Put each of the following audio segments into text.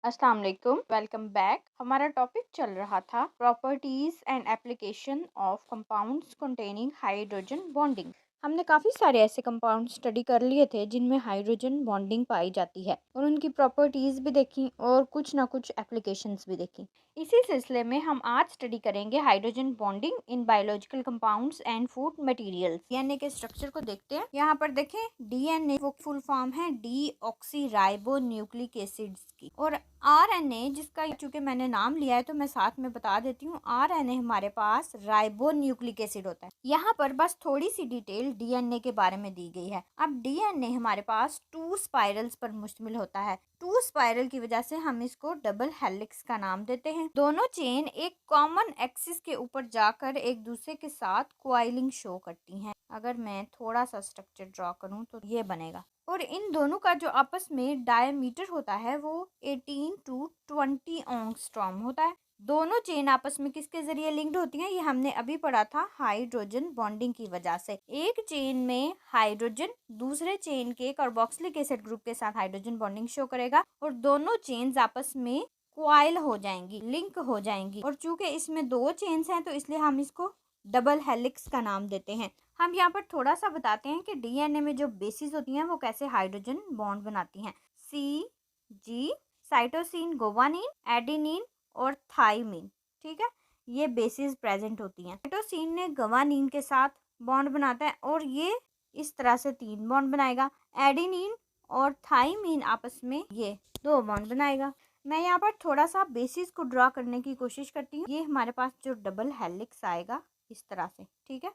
अस्सलाम वालेकुम, welcome back. हमारा टॉपिक चल रहा था properties and application of compounds containing hydrogen bonding. हमने काफ़ी सारे ऐसे कंपाउंड स्टडी कर लिए थे जिनमें हाइड्रोजन बॉन्डिंग पाई जाती है और उनकी प्रॉपर्टीज भी देखी और कुछ ना कुछ एप्लीकेशंस भी देखी। इसी सिलसिले में हम आज स्टडी करेंगे hydrogen bonding in biological compounds and food materials. DNA के स्ट्रक्चर को देखते हैं। यहाँ पर देखें, डीएनए वो फुल फॉर्म है डीऑक्सी राइबो न्यूक्लिक एसिड्स की, और आरएनए जिसका चूंकि मैंने नाम लिया है तो मैं साथ में बता देती हूँ, आरएनए हमारे पास राइबो न्यूक्लिक एसिड होता है। यहाँ पर बस थोड़ी सी डिटेल डीएनए के बारे में दी गई है। अब डीएनए हमारे पास 2 स्पाइरल्स पर मुश्तमिल होता है। 2 स्पाइरल की वजह से हम इसको डबल हेलिक्स का नाम देते हैं। दोनों चेन एक कॉमन एक्सिस के ऊपर जाकर एक दूसरे के साथ क्वाइलिंग शो करती हैं। अगर मैं थोड़ा सा स्ट्रक्चर ड्रॉ करूं तो ये बनेगा, और इन दोनों का जो आपस में डायमीटर होता है वो 18 टू 20 एंगस्ट्रॉम होता है। दोनों चेन आपस में किसके जरिए लिंक्ड होती हैं, ये हमने अभी पढ़ा था हाइड्रोजन बॉन्डिंग की वजह से। एक चेन में हाइड्रोजन दूसरे चेन के कार्बोक्सिलिक एसिड ग्रुप के साथ हाइड्रोजन बॉन्डिंग शो करेगा और दोनों चेन्स आपस में क्वाइल हो जाएंगी, लिंक हो जाएंगी। और चूंकि इसमें 2 चेन्स हैं तो इसलिए हम इसको डबल हेलिक्स का नाम देते हैं। हम यहाँ पर थोड़ा सा बताते हैं कि डीएनए में जो बेसिस होती हैं वो कैसे हाइड्रोजन बॉन्ड बनाती हैं। सी जी, साइटोसिन, गुवानिन, एडेनिन और थाइमिन, ठीक है, ये बेसिस प्रेजेंट होती हैं। साइटोसिन ने गुवानिन के साथ बॉन्ड बनाता है और ये इस तरह से 3 बॉन्ड बनाएगा। एडेनिन और थाइमिन आपस में ये 2 बॉन्ड बनाएगा। मैं यहाँ पर थोड़ा सा बेसिस को ड्रॉ करने की कोशिश करती हूँ। ये हमारे पास जो डबल हेलिक्स आएगा इस तरह से, ठीक है,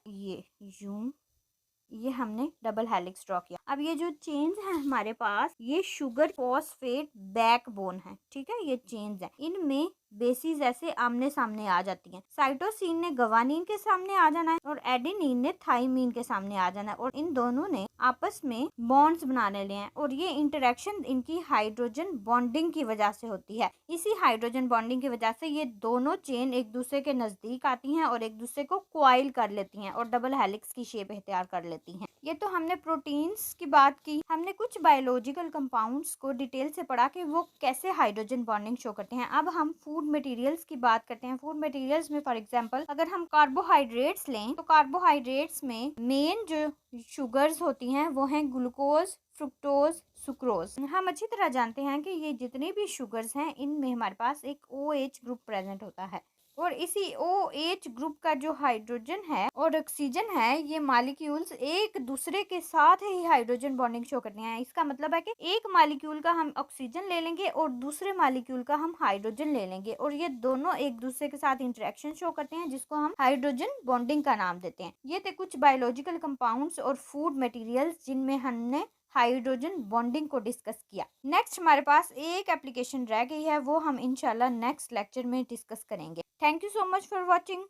ये हमने डबल हेलिक्स ड्रॉ किया। अब ये जो चेन्स हैं हमारे पास, ये शुगर फॉस्फेट बैकबोन है, ठीक है, ये चेन्स हैं, इनमें बेसिस ऐसे आमने सामने आ जाती हैं। साइटोसिन ने गवानीन के सामने आ जाना है और एडेनिन ने थाइमीन के सामने आ जाना है, और इन दोनों ने आपस में बॉन्ड्स बनाने लिए हैं, और ये इंटरेक्शन इनकी हाइड्रोजन बॉन्डिंग की वजह से होती है। इसी हाइड्रोजन बॉन्डिंग की वजह से ये दोनों चेन एक दूसरे के नजदीक आती हैं और एक दूसरे को क्वाइल कर लेती हैं और डबल हेलिक्स की शेप इख्तियार कर लेती हैं। ये तो हमने प्रोटीन्स की बात की। हमने कुछ बायोलॉजिकल कंपाउंड्स को डिटेल से पढ़ा कि वो कैसे हाइड्रोजन बॉन्डिंग शो करते हैं। अब हम फूड मटेरियल्स की बात करते हैं। फूड मटेरियल्स में फॉर एग्जांपल अगर हम कार्बोहाइड्रेट्स लें तो कार्बोहाइड्रेट्स में मेन जो शुगर्स होती हैं वो हैं ग्लूकोज, फ्रुक्टोज, सुक्रोज। हम अच्छी तरह जानते हैं कि ये जितने भी शुगर्स हैं इनमें हमारे पास एक OH ग्रुप प्रेजेंट होता है, और इसी OH ग्रुप का जो हाइड्रोजन है और ऑक्सीजन है, ये मॉलिक्यूल्स एक दूसरे के साथ ही हाइड्रोजन बॉन्डिंग शो करते हैं। इसका मतलब है कि एक मॉलिक्यूल का हम ऑक्सीजन ले लेंगे और दूसरे मॉलिक्यूल का हम हाइड्रोजन ले लेंगे, और ये दोनों एक दूसरे के साथ इंटरेक्शन शो करते हैं जिसको हम हाइड्रोजन बॉन्डिंग का नाम देते हैं। ये थे कुछ बायोलॉजिकल कंपाउंड्स और फूड मटेरियल्स जिनमें हमने हाइड्रोजन बॉन्डिंग को डिस्कस किया। नेक्स्ट हमारे पास एक एप्लीकेशन रह गई है, वो हम इंशाल्लाह नेक्स्ट लेक्चर में डिस्कस करेंगे। Thank you so much for watching.